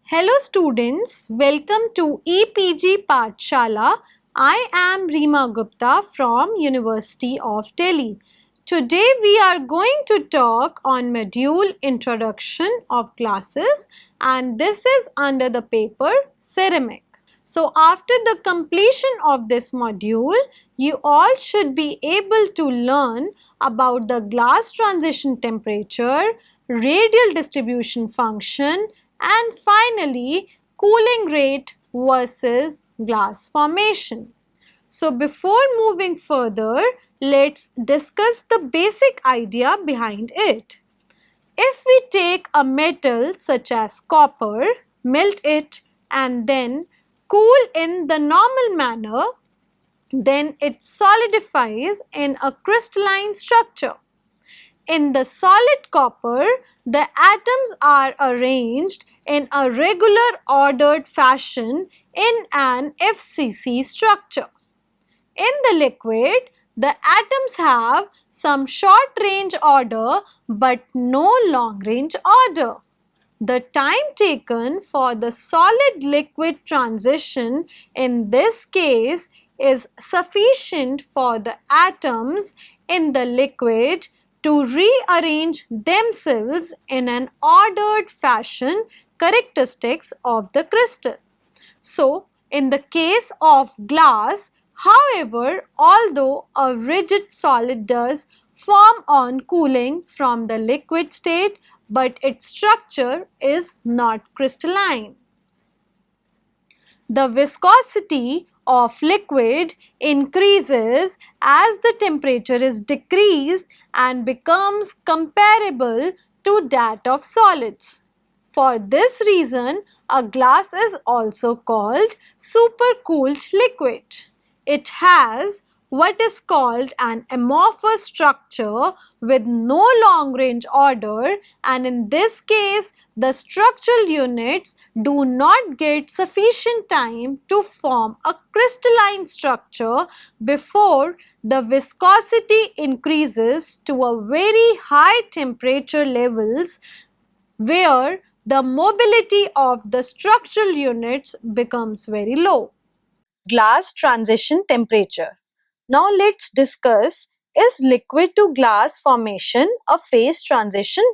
Hello students, welcome to EPG Pathshala. I am Reema Gupta from University of Delhi. Today we are going to talk on module Introduction of Classes, and this is under the paper Ceramic. So after the completion of this module, you all should be able to learn about the glass transition temperature, radial distribution function, and finally cooling rate versus glass formation. So before moving further, let's discuss the basic idea behind it. If we take a metal such as copper, melt it and then cool in the normal manner, then it solidifies in a crystalline structure. In the solid copper, the atoms are arranged in a regular ordered fashion in an FCC structure. In the liquid, the atoms have some short range order but no long range order. The time taken for the solid liquid transition in this case is sufficient for the atoms in the liquid to rearrange themselves in an ordered fashion, characteristics of the crystal. So, in the case of glass, however, although a rigid solid does form on cooling from the liquid state, but its structure is not crystalline. The viscosity of liquid increases as the temperature is decreased and becomes comparable to that of solids. For this reason, a glass is also called supercooled liquid. It has what is called an amorphous structure with no long range order, and in this case the structural units do not get sufficient time to form a crystalline structure before the viscosity increases to a very high temperature levels where the mobility of the structural units becomes very low. Glass transition temperature. Now let's discuss, is liquid to glass formation a phase transition?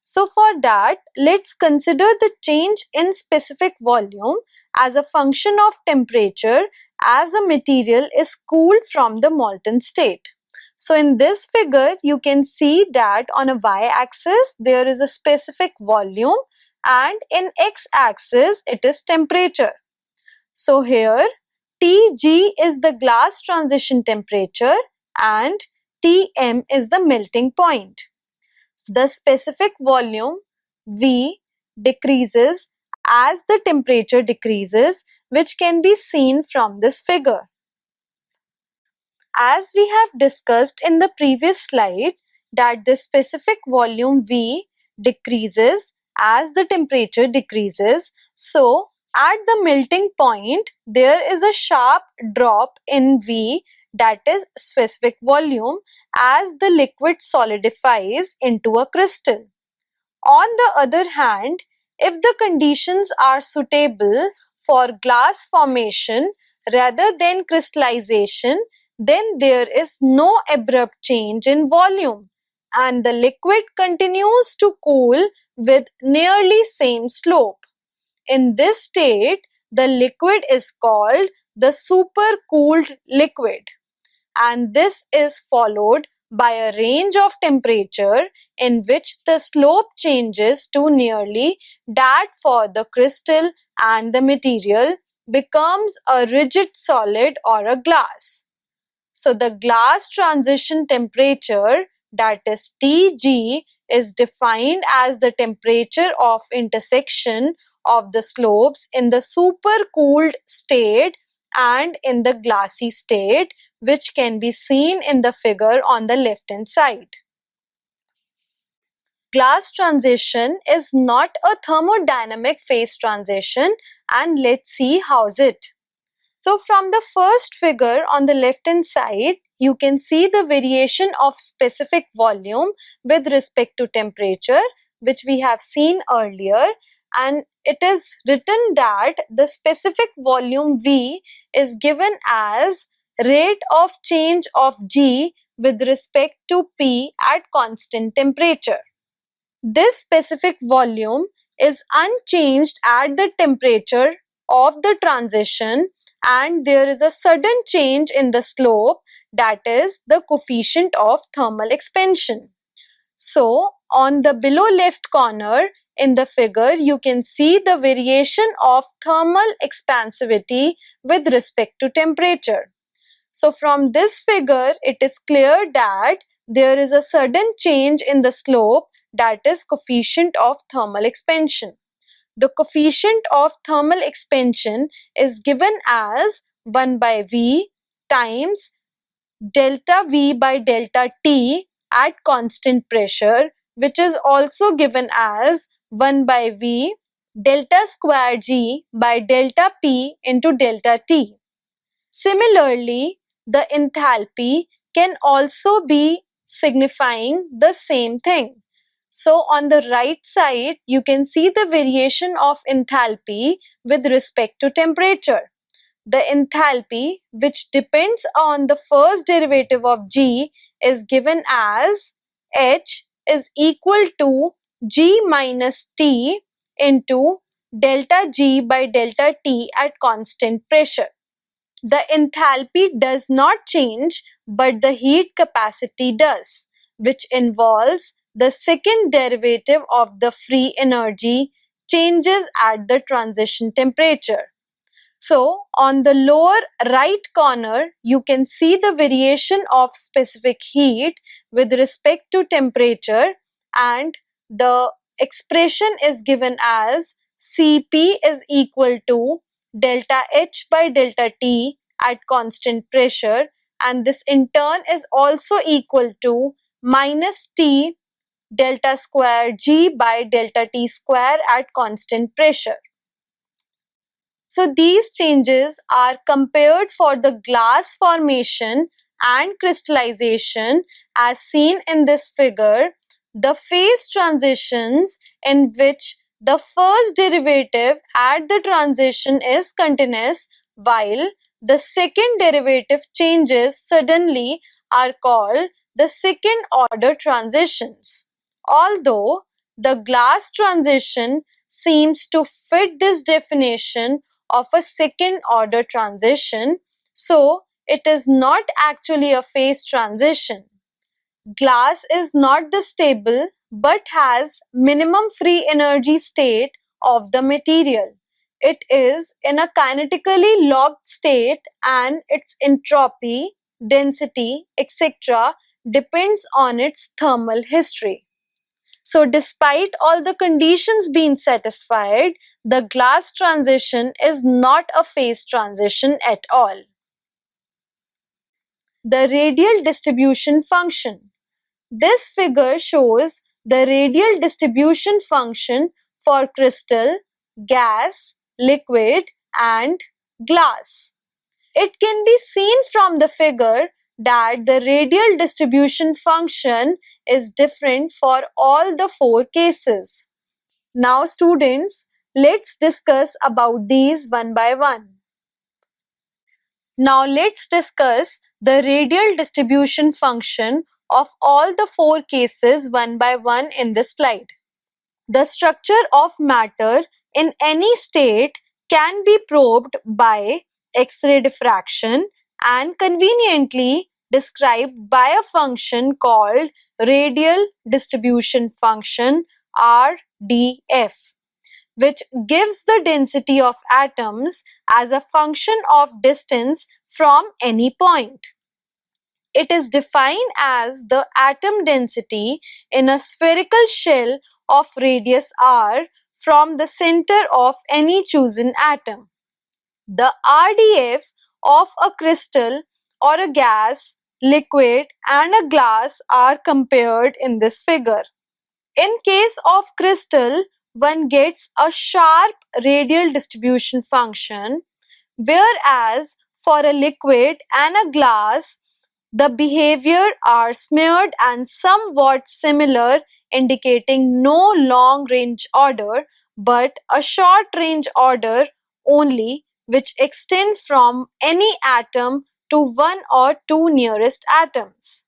So for that, let's consider the change in specific volume as a function of temperature as a material is cooled from the molten state. So in this figure, you can see that on a y-axis there is a specific volume and in x-axis it is temperature. So here Tg is the glass transition temperature and Tm is the melting point. So the specific volume V decreases as the temperature decreases, which can be seen from this figure. As we have discussed in the previous slide that the specific volume V decreases as the temperature decreases, so at the melting point there is a sharp drop in V, that is specific volume, as the liquid solidifies into a crystal. On the other hand, if the conditions are suitable for glass formation rather than crystallization, then there is no abrupt change in volume and the liquid continues to cool with nearly same slope. In this state, the liquid is called the supercooled liquid, and this is followed by a range of temperature in which the slope changes to nearly that for the crystal and the material becomes a rigid solid or a glass. So the glass transition temperature, that is Tg, is defined as the temperature of intersection of the slopes in the supercooled state and in the glassy state, which can be seen in the figure on the left hand side. Glass transition is not a thermodynamic phase transition, and let's see how is it. So from the first figure on the left hand side, you can see the variation of specific volume with respect to temperature, which we have seen earlier, and it is written that the specific volume V is given as rate of change of G with respect to P at constant temperature. This specific volume is unchanged at the temperature of the transition, and there is a sudden change in the slope, that is the coefficient of thermal expansion. So, on the below left corner in the figure, you can see the variation of thermal expansivity with respect to temperature. So, from this figure, it is clear that there is a sudden change in the slope, that is coefficient of thermal expansion. The coefficient of thermal expansion is given as 1 by V times delta V by delta T at constant pressure, which is also given as 1 by V delta square G by delta P into delta T. Similarly, the enthalpy can also be signifying the same thing. So on the right side, you can see the variation of enthalpy with respect to temperature. The enthalpy, which depends on the first derivative of G, is given as H is equal to G minus T into delta G by delta T at constant pressure. The enthalpy does not change, but the heat capacity does, which involves the second derivative of the free energy changes at the transition temperature. So, on the lower right corner, you can see the variation of specific heat with respect to temperature, and the expression is given as Cp is equal to delta H by delta T at constant pressure, and this in turn is also equal to minus T delta square G by delta T square at constant pressure. So these changes are compared for the glass formation and crystallization as seen in this figure. The phase transitions in which the first derivative at the transition is continuous while the second derivative changes suddenly are called the second order transitions. Although the glass transition seems to fit this definition of a second order transition, so it is not actually a phase transition. Glass is not the stable but has minimum free energy state of the material. It is in a kinetically locked state, and its entropy, density, etc. depends on its thermal history. So despite all the conditions being satisfied, the glass transition is not a phase transition at all. The radial distribution function. This figure shows the radial distribution function for crystal, gas, liquid, and glass. It can be seen from the figure that the radial distribution function is different for all the four cases. Now students, let's discuss about these one by one. Now let's discuss the radial distribution function of all the four cases one by one in this slide. The structure of matter in any state can be probed by X-ray diffraction and conveniently described by a function called radial distribution function RDF, which gives the density of atoms as a function of distance from any point. It is defined as the atom density in a spherical shell of radius r from the center of any chosen atom. The RDF of a crystal or a gas, liquid, and a glass are compared in this figure. In case of crystal, one gets a sharp radial distribution function, whereas for a liquid and a glass, the behavior are smeared and somewhat similar, indicating no long range order, but a short-range order only, which extend from any atom to one or two nearest atoms.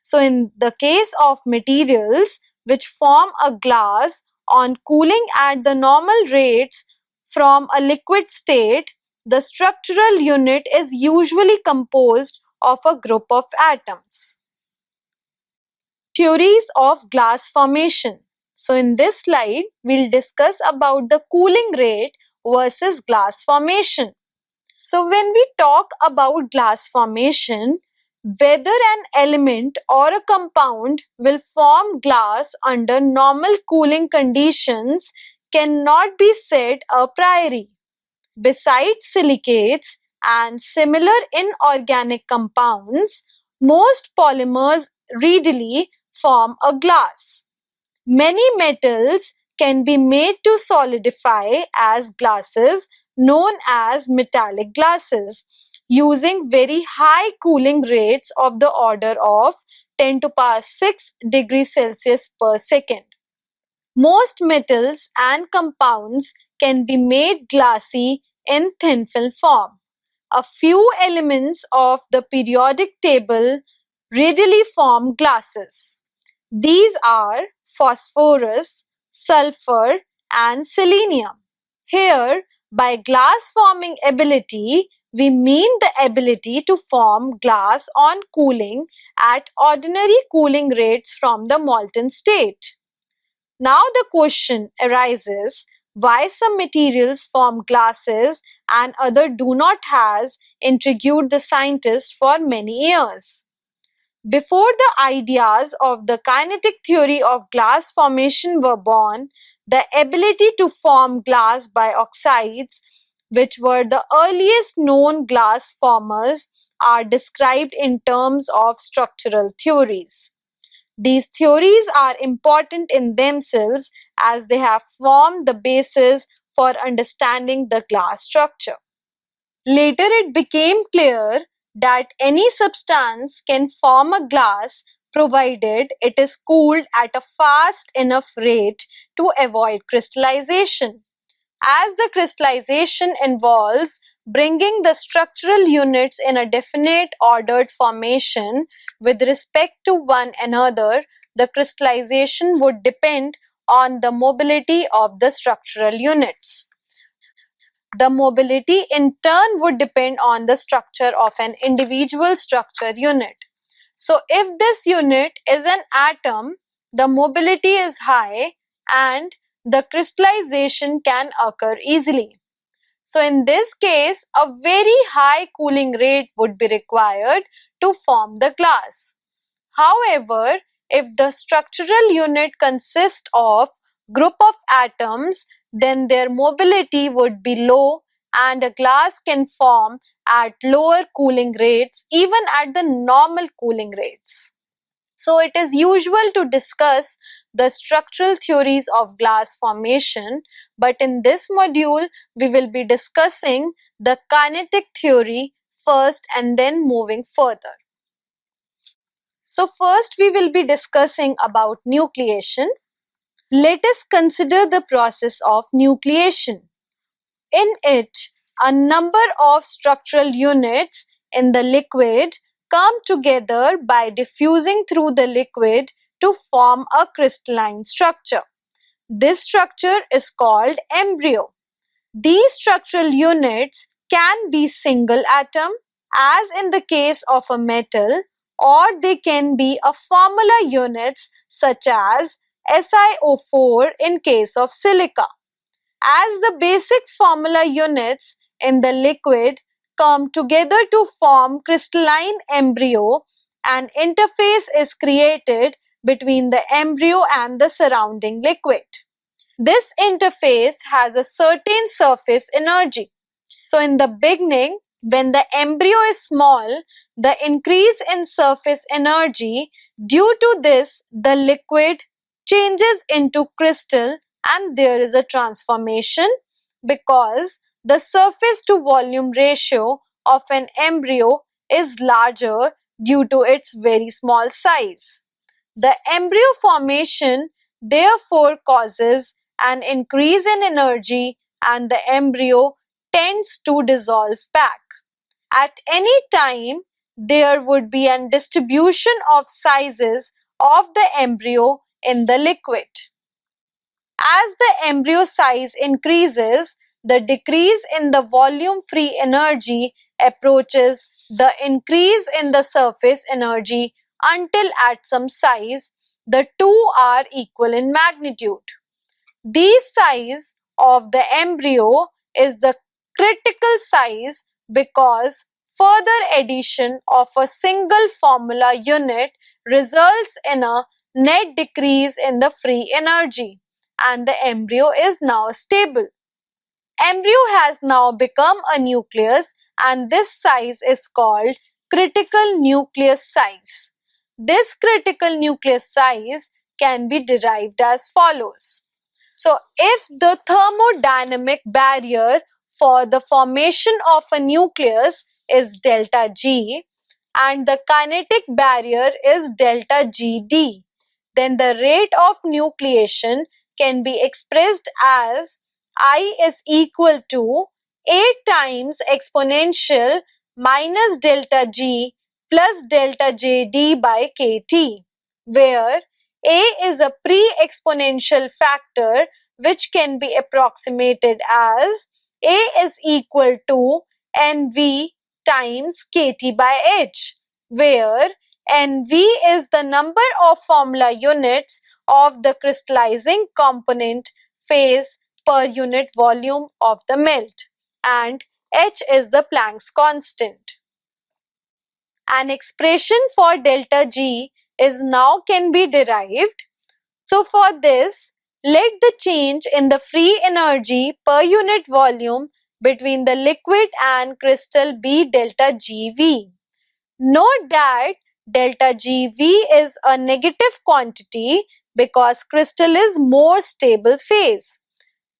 So in the case of materials which form a glass on cooling at the normal rates from a liquid state, the structural unit is usually composed of a group of atoms. Theories of glass formation. So in this slide, we'll discuss about the cooling rate versus glass formation. So when we talk about glass formation, whether an element or a compound will form glass under normal cooling conditions cannot be said a priori. Besides silicates and similar inorganic compounds, most polymers readily form a glass. Many metals can be made to solidify as glasses known as metallic glasses using very high cooling rates of the order of 10 to power 6 degrees Celsius per second. Most metals and compounds can be made glassy in thin film form. A few elements of the periodic table readily form glasses. These are phosphorus, sulfur, and selenium. Here, by glass forming ability, we mean the ability to form glass on cooling at ordinary cooling rates from the molten state. Now the question arises why some materials form glasses and other do not has intrigued the scientists for many years. Before the ideas of the kinetic theory of glass formation were born, the ability to form glass by oxides, which were the earliest known glass formers, are described in terms of structural theories. These theories are important in themselves as they have formed the basis for understanding the glass structure. Later it became clear that any substance can form a glass provided it is cooled at a fast enough rate to avoid crystallization. As the crystallization involves bringing the structural units in a definite ordered formation with respect to one another, the crystallization would depend on the mobility of the structural units. The mobility in turn would depend on the structure of an individual structure unit. So if this unit is an atom, the mobility is high and the crystallization can occur easily. So in this case, a very high cooling rate would be required to form the glass. However, if the structural unit consists of group of atoms, then their mobility would be low and a glass can form at lower cooling rates, even at the normal cooling rates. So it is usual to discuss the structural theories of glass formation, but in this module, we will be discussing the kinetic theory first and then moving further. So first we will be discussing about nucleation. Let us consider the process of nucleation. In it, a number of structural units in the liquid come together by diffusing through the liquid to form a crystalline structure. This structure is called embryo. These structural units can be single atom, as in the case of a metal, or they can be a formula units such as SiO4 in case of silica. As the basic formula units in the liquid come together to form crystalline embryo, an interface is created between the embryo and the surrounding liquid. This interface has a certain surface energy. So in the beginning, when the embryo is small, the increase in surface energy, due to this, the liquid changes into crystal and there is a transformation because the surface to volume ratio of an embryo is larger due to its very small size. The embryo formation therefore causes an increase in energy, and the embryo tends to dissolve back. At any time, there would be a distribution of sizes of the embryo in the liquid. As the embryo size increases, the decrease in the volume free energy approaches the increase in the surface energy until at some size, the two are equal in magnitude. This size of the embryo is the critical size because further addition of a single formula unit results in a net decrease in the free energy and the embryo is now stable. Embryo has now become a nucleus and this size is called critical nucleus size. This critical nucleus size can be derived as follows. So, if the thermodynamic barrier for the formation of a nucleus is delta G and the kinetic barrier is delta GD, then the rate of nucleation can be expressed as I is equal to A times exponential minus delta G plus delta JD by KT, where A is a pre-exponential factor which can be approximated as A is equal to NV times KT by H, where NV is the number of formula units of the crystallizing component phase per unit volume of the melt and H is the Planck's constant. An expression for delta G is now can be derived. So for this, let the change in the free energy per unit volume between the liquid and crystal be delta GV. Note that delta GV is a negative quantity because crystal is more stable phase.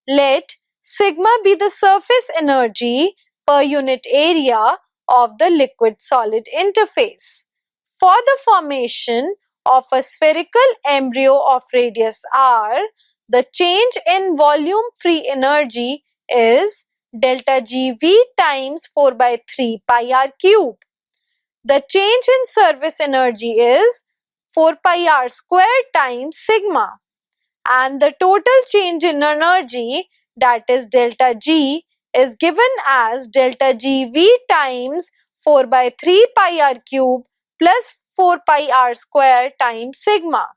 Let sigma be the surface energy per unit area of the liquid-solid interface. For the formation of a spherical embryo of radius r, the change in volume free energy is delta GV times 4 by 3 pi r cube. The change in surface energy is 4 pi r square times sigma and the total change in energy, that is delta G, is given as delta GV times 4 by 3 pi r cube plus 4 pi r square times sigma.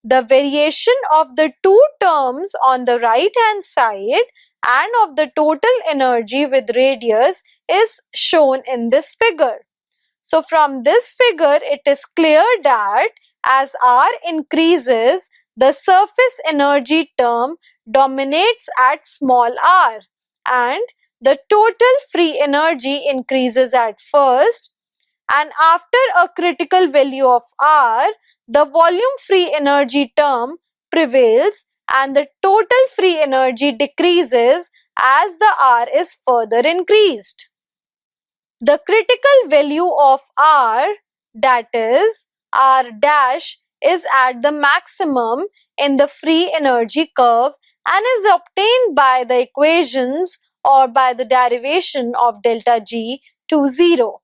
The variation of the two terms on the right hand side and of the total energy with radius is shown in this figure. So from this figure, it is clear that as R increases, the surface energy term dominates at small r and the total free energy increases at first, and after a critical value of R, the volume free energy term prevails and the total free energy decreases as the R is further increased. The critical value of R, that is R dash, is at the maximum in the free energy curve and is obtained by the equations or by the derivation of delta G to 0.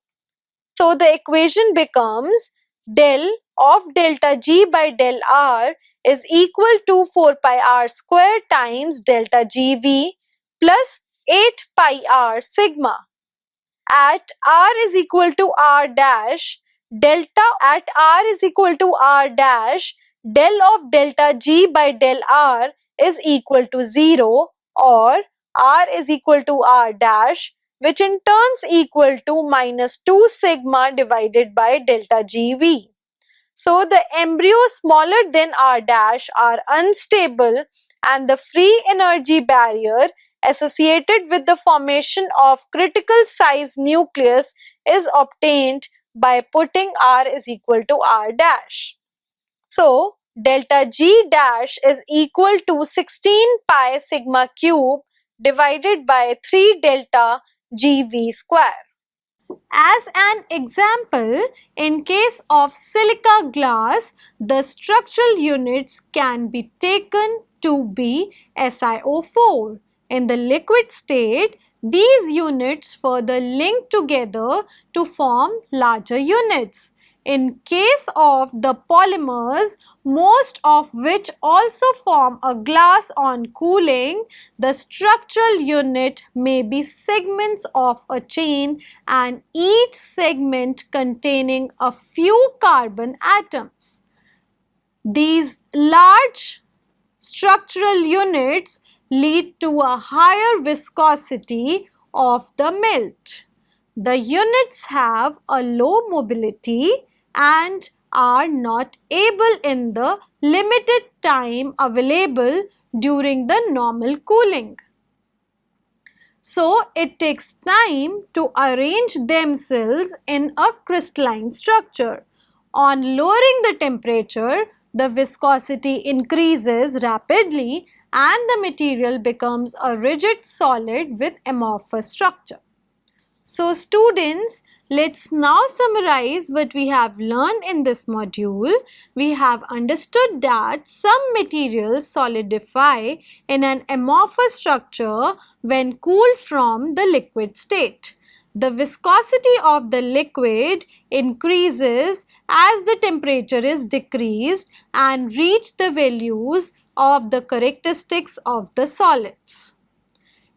So the equation becomes del of delta G by del R is equal to 4 pi r square times delta GV plus 8 pi r sigma. At r is equal to r dash, delta at r is equal to r dash, del of delta G by del R is equal to 0 or r is equal to r dash, which in turns equal to minus 2 sigma divided by delta GV. So the embryos smaller than r dash are unstable and the free energy barrier associated with the formation of critical size nucleus is obtained by putting r is equal to r dash. So delta G dash is equal to 16 pi sigma cube divided by 3 delta GV square. As an example, in case of silica glass, the structural units can be taken to be SiO4. In the liquid state, these units further link together to form larger units. In case of the polymers, most of which also form a glass on cooling, the structural unit may be segments of a chain and each segment containing a few carbon atoms. These large structural units lead to a higher viscosity of the melt. The units have a low mobility and are not able in the limited time available during the normal cooling. So, it takes time to arrange themselves in a crystalline structure. On lowering the temperature, the viscosity increases rapidly and the material becomes a rigid solid with amorphous structure. So students, let's now summarize what we have learned in this module. We have understood that some materials solidify in an amorphous structure when cooled from the liquid state. The viscosity of the liquid increases as the temperature is decreased and reach the values of the characteristics of the solids.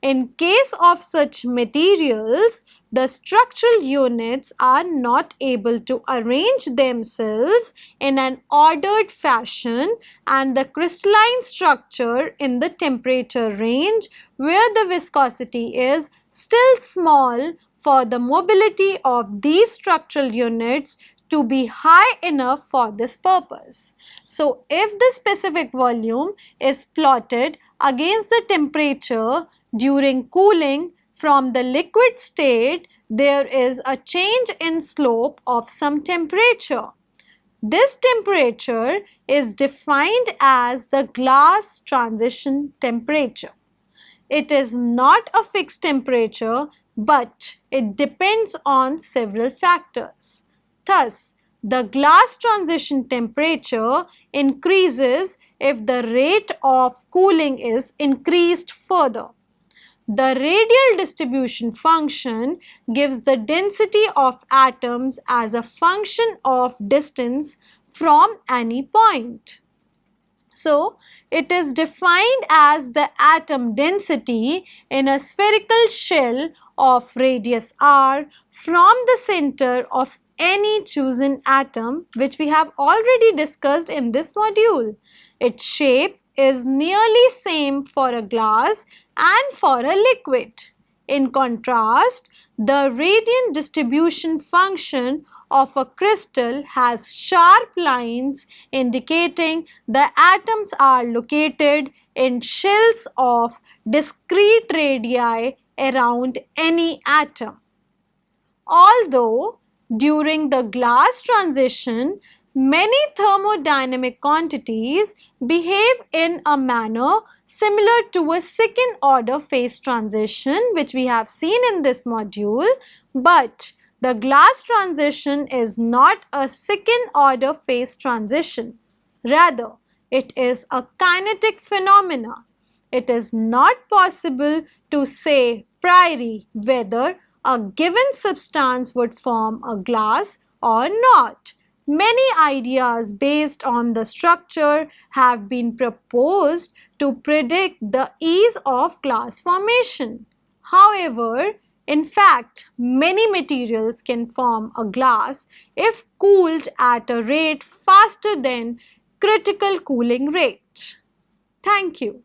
In case of such materials, the structural units are not able to arrange themselves in an ordered fashion and the crystalline structure in the temperature range where the viscosity is still small for the mobility of these structural units to be high enough for this purpose. So, if the specific volume is plotted against the temperature during cooling from the liquid state, there is a change in slope of some temperature. This temperature is defined as the glass transition temperature. It is not a fixed temperature, but it depends on several factors. Thus, the glass transition temperature increases if the rate of cooling is increased further. The radial distribution function gives the density of atoms as a function of distance from any point. So, it is defined as the atom density in a spherical shell of radius r from the center of any chosen atom, which we have already discussed in this module. Its shape is nearly same for a glass and for a liquid. In contrast, the radial distribution function of a crystal has sharp lines indicating the atoms are located in shells of discrete radii around any atom. Although during the glass transition, many thermodynamic quantities behave in a manner similar to a second order phase transition, which we have seen in this module, but the glass transition is not a second order phase transition. Rather, it is a kinetic phenomena. It is not possible to say priori whether a given substance would form a glass or not. Many ideas based on the structure have been proposed to predict the ease of glass formation. However, in fact, many materials can form a glass if cooled at a rate faster than critical cooling rate. Thank you.